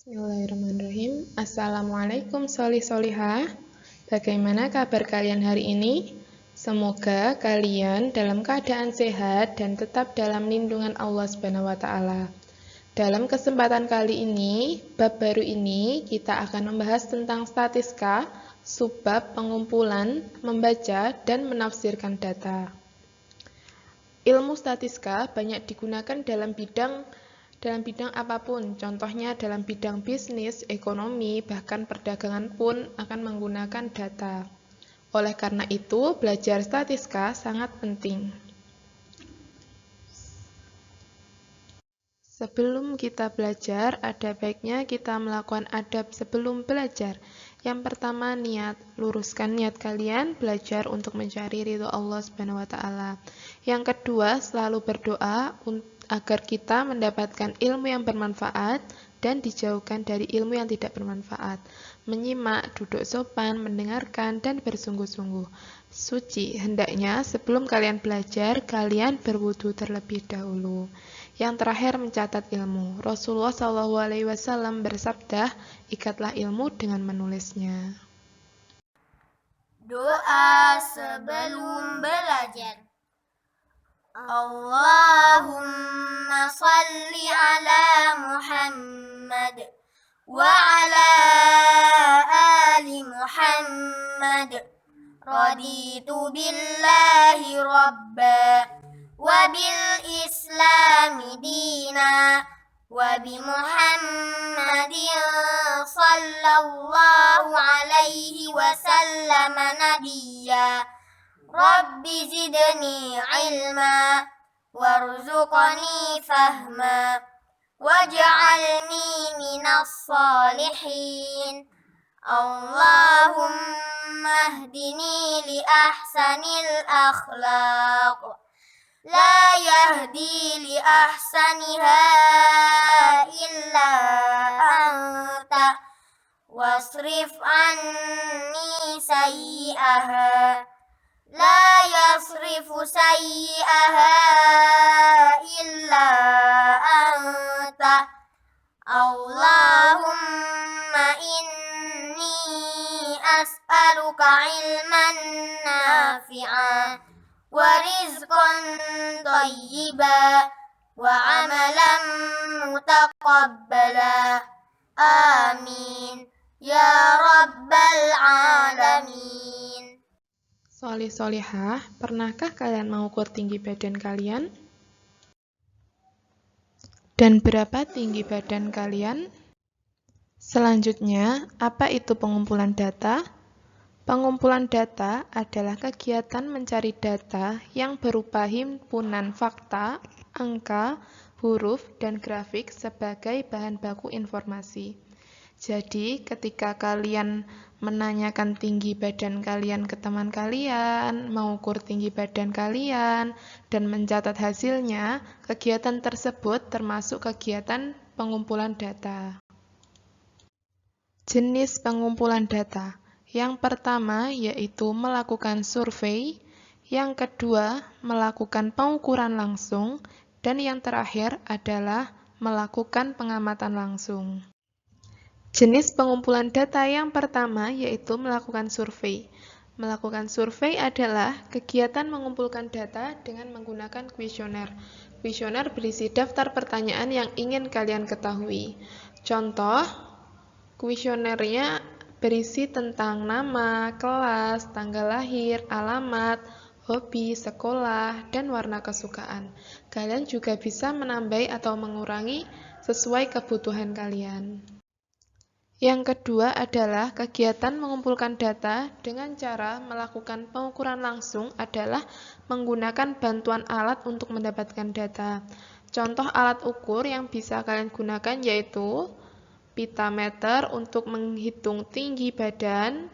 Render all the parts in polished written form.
Bismillahirrahmanirrahim. Assalamualaikum solih-solihah. Bagaimana kabar kalian hari ini? Semoga kalian dalam keadaan sehat dan tetap dalam lindungan Allah Subhanahu wa taala. Dalam kesempatan kali ini, bab baru ini kita akan membahas tentang statistika, subbab pengumpulan, membaca dan menafsirkan data. Ilmu statistika banyak digunakan dalam bidang apapun, contohnya dalam bidang bisnis, ekonomi, bahkan perdagangan pun akan menggunakan data. Oleh karena itu, belajar statistika sangat penting. Sebelum kita belajar, ada baiknya kita melakukan adab sebelum belajar. Yang pertama, niat. Luruskan niat kalian belajar untuk mencari ridho Allah Subhanahu wa taala. Yang kedua, selalu berdoa agar kita mendapatkan ilmu yang bermanfaat dan dijauhkan dari ilmu yang tidak bermanfaat. Menyimak, duduk sopan, mendengarkan, dan bersungguh-sungguh. Suci, hendaknya sebelum kalian belajar, kalian berwudu terlebih dahulu. Yang terakhir, mencatat ilmu. Rasulullah SAW bersabda, ikatlah ilmu dengan menulisnya. Doa sebelum belajar. Allahumma salli ala Muhammad wa ala ali Muhammad. Raditu billahi rabba wa bil islami dina wa bi Muhammadin sallallahu alaihi wasallam nabiyya. Rabbi zidni ilma warzuqni fahma waj'alni minas salihin. Allahumma hdini li ahsanil akhlaq la yahdi li ahsaniha illa anta wasrif anni sayyi'aha la yasrifu sayyi'aha illa anta. Allahumma inni as'aluka ilman nafi'a wa rizqan thayyiba wa amalan mutaqabbala. Amin ya rabbal alamin. Solih-solihah, pernahkah kalian mengukur tinggi badan kalian? Dan berapa tinggi badan kalian? Selanjutnya, apa itu pengumpulan data? Pengumpulan data adalah kegiatan mencari data yang berupa himpunan fakta, angka, huruf, dan grafik sebagai bahan baku informasi. Jadi, ketika kalian menanyakan tinggi badan kalian ke teman kalian, mengukur tinggi badan kalian, dan mencatat hasilnya, kegiatan tersebut termasuk kegiatan pengumpulan data. Jenis pengumpulan data. Yang pertama yaitu melakukan survei, yang kedua melakukan pengukuran langsung, dan yang terakhir adalah melakukan pengamatan langsung. Jenis pengumpulan data yang pertama yaitu melakukan survei. Melakukan survei adalah kegiatan mengumpulkan data dengan menggunakan kuesioner. Kuesioner berisi daftar pertanyaan yang ingin kalian ketahui. Contoh, kuesionernya berisi tentang nama, kelas, tanggal lahir, alamat, hobi, sekolah, dan warna kesukaan. Kalian juga bisa menambah atau mengurangi sesuai kebutuhan kalian. Yang kedua adalah kegiatan mengumpulkan data dengan cara melakukan pengukuran langsung adalah menggunakan bantuan alat untuk mendapatkan data. Contoh alat ukur yang bisa kalian gunakan yaitu pitameter untuk menghitung tinggi badan,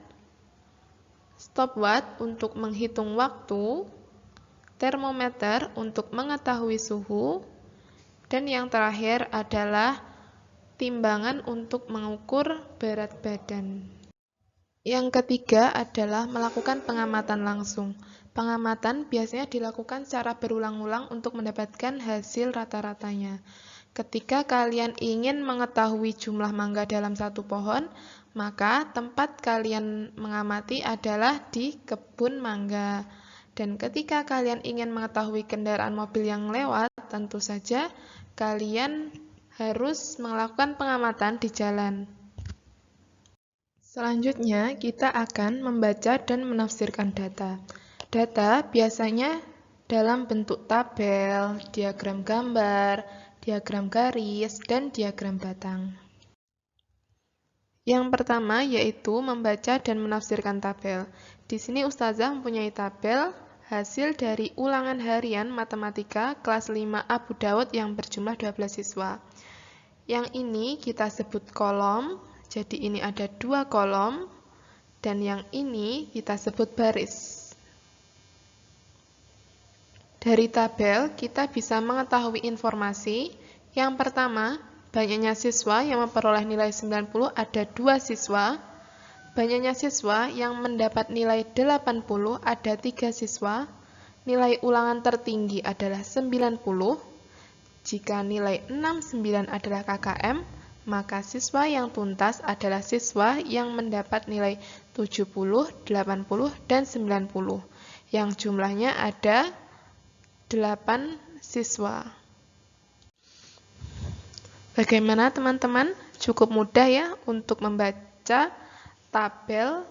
stopwatch untuk menghitung waktu, termometer untuk mengetahui suhu, dan yang terakhir adalah timbangan untuk mengukur berat badan. Yang ketiga adalah melakukan pengamatan langsung. Pengamatan biasanya dilakukan secara berulang-ulang untuk mendapatkan hasil rata-ratanya. Ketika kalian ingin mengetahui jumlah mangga dalam satu pohon, maka tempat kalian mengamati adalah di kebun mangga. Dan ketika kalian ingin mengetahui kendaraan mobil yang lewat, tentu saja kalian harus melakukan pengamatan di jalan. Selanjutnya, kita akan membaca dan menafsirkan data. Data biasanya dalam bentuk tabel, diagram gambar, diagram garis, dan diagram batang. Yang pertama yaitu membaca dan menafsirkan tabel. Di sini Ustazah mempunyai tabel hasil dari ulangan harian matematika kelas 5 Abu Daud yang berjumlah 12 siswa. Yang ini kita sebut kolom, jadi ini ada 2 kolom, dan yang ini kita sebut baris. Dari tabel, kita bisa mengetahui informasi. Yang pertama, banyaknya siswa yang memperoleh nilai 90 ada 2 siswa. Banyaknya siswa yang mendapat nilai 80 ada 3 siswa. Nilai ulangan tertinggi adalah 90. Jika nilai 69 adalah KKM, maka siswa yang tuntas adalah siswa yang mendapat nilai 70, 80, dan 90. Yang jumlahnya ada 8 siswa. Bagaimana teman-teman? Cukup mudah ya untuk membaca tabel,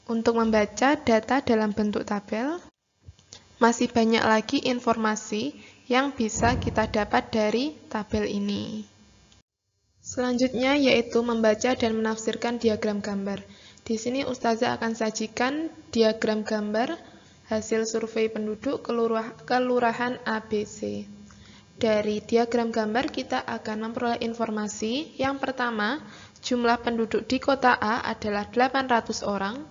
untuk membaca data dalam bentuk tabel. Masih banyak lagi informasi yang bisa kita dapat dari tabel ini. Selanjutnya yaitu membaca dan menafsirkan diagram gambar. Di sini Ustazah akan sajikan diagram gambar hasil survei penduduk kelurahan ABC. Dari diagram gambar kita akan memperoleh informasi. Yang pertama, jumlah penduduk di kota A adalah 800 orang,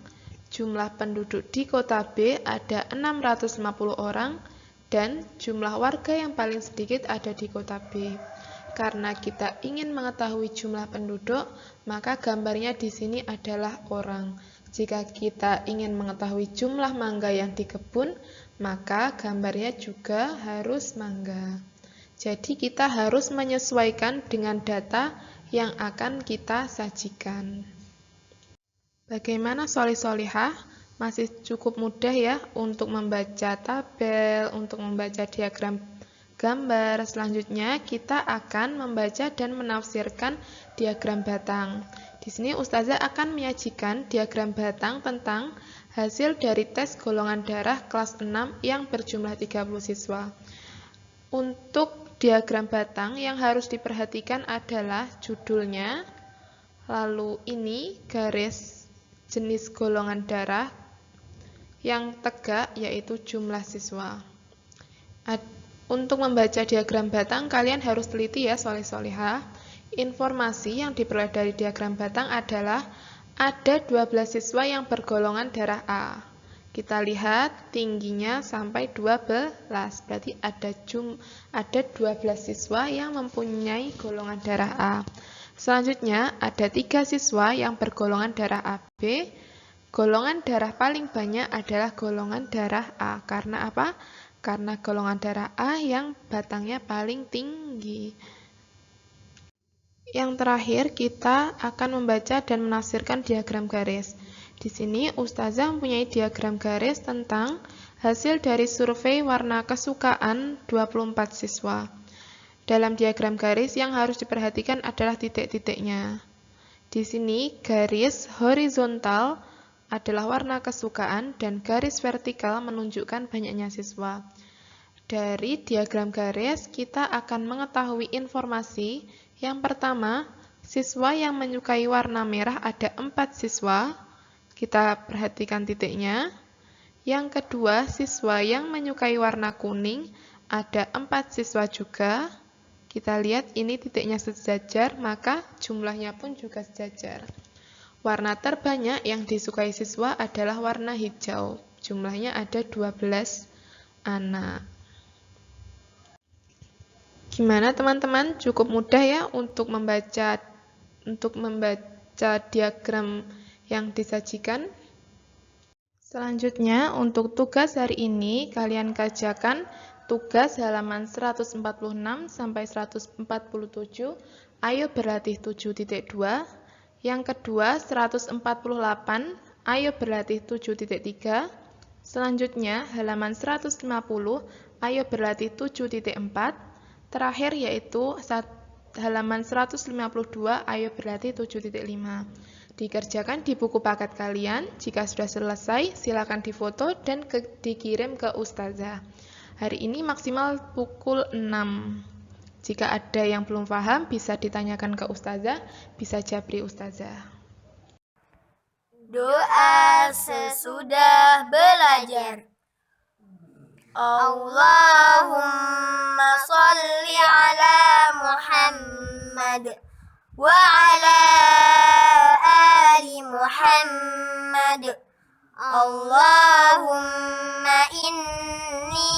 jumlah penduduk di kota B ada 650 orang, dan jumlah warga yang paling sedikit ada di kota B. Karena kita ingin mengetahui jumlah penduduk, maka gambarnya di sini adalah orang. Jika kita ingin mengetahui jumlah mangga yang di kebun, maka gambarnya juga harus mangga. Jadi kita harus menyesuaikan dengan data yang akan kita sajikan. Bagaimana solih-solihah? Masih cukup mudah ya untuk membaca tabel, untuk membaca diagram gambar. Selanjutnya kita akan membaca dan menafsirkan diagram batang. Di sini Ustazah akan menyajikan diagram batang tentang hasil dari tes golongan darah kelas 6 yang berjumlah 30 siswa. Untuk diagram batang yang harus diperhatikan adalah judulnya, lalu ini garis jenis golongan darah, yang tegak yaitu jumlah siswa. Untuk membaca diagram batang kalian harus teliti ya soleh-solehah. Informasi yang diperoleh dari diagram batang adalah ada 12 siswa yang bergolongan darah A. Kita lihat tingginya sampai 12, berarti ada 12 siswa yang mempunyai golongan darah A. Selanjutnya ada 3 siswa yang bergolongan darah AB. Golongan darah paling banyak adalah golongan darah A. Karena apa? Karena golongan darah A yang batangnya paling tinggi. Yang terakhir, kita akan membaca dan menafsirkan diagram garis. Di sini, Ustazah mempunyai diagram garis tentang hasil dari survei warna kesukaan 24 siswa. Dalam diagram garis yang harus diperhatikan adalah titik-titiknya. Di sini, garis horizontal adalah warna kesukaan dan garis vertikal menunjukkan banyaknya siswa. Dari diagram garis, kita akan mengetahui informasi. Yang pertama, siswa yang menyukai warna merah ada 4 siswa. Kita perhatikan titiknya. Yang kedua, siswa yang menyukai warna kuning ada 4 siswa juga. Kita lihat ini titiknya sejajar, maka jumlahnya pun juga sejajar. Warna terbanyak yang disukai siswa adalah warna hijau. Jumlahnya ada 12 anak. Gimana teman-teman? Cukup mudah ya untuk membaca diagram yang disajikan. Selanjutnya, untuk tugas hari ini kalian kerjakan Tugas halaman 146 sampai 147, ayo berlatih 7.2. Yang kedua 148, ayo berlatih 7.3. Selanjutnya halaman 150, ayo berlatih 7.4. Terakhir yaitu halaman 152, ayo berlatih 7.5. Dikerjakan di buku paket kalian. Jika sudah selesai, silakan difoto dan dikirim ke Ustazah. Hari ini maksimal pukul 6. Jika ada yang belum paham, bisa ditanyakan ke Ustazah, bisa japri Ustazah. Doa sesudah belajar. Allahumma sholli ala Muhammad wa ala ali Muhammad. Allahumma inni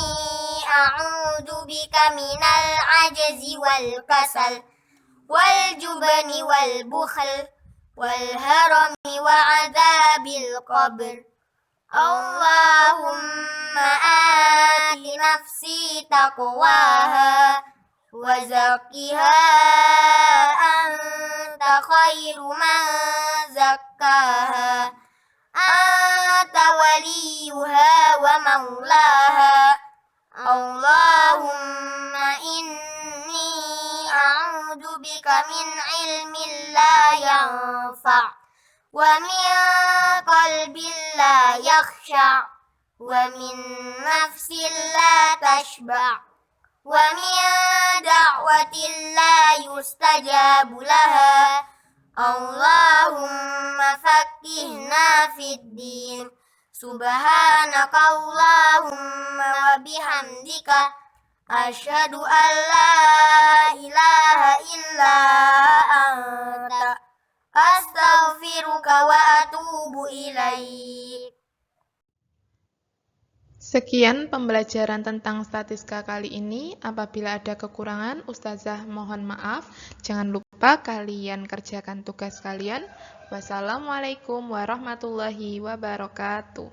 a'udzu bika minal ajzi wal kasal wal jubni wal bukhl wal harami wa adzabil qabr. Allahumma ati nafsi taqwaha wa zakkiha anta khairu man zakkaha anta waliyuha wa maulaha. Allahumma inni a'udzu bika min ilmin la yanfa' wa min qalbin la yakhsha' wa min nafsin la tashba' wa min da'watin la yustajabu laha. Allahumma faqqihna fid din. Subhanaka Allahumma wa bihamdika asyhadu an la ilaha illa anta astaghfiruka wa atubu ilaik. Sekian pembelajaran tentang statistika kali ini. Apabila ada kekurangan, Ustazah mohon maaf. Jangan lupa kalian kerjakan tugas kalian. Wassalamualaikum warahmatullahi wabarakatuh.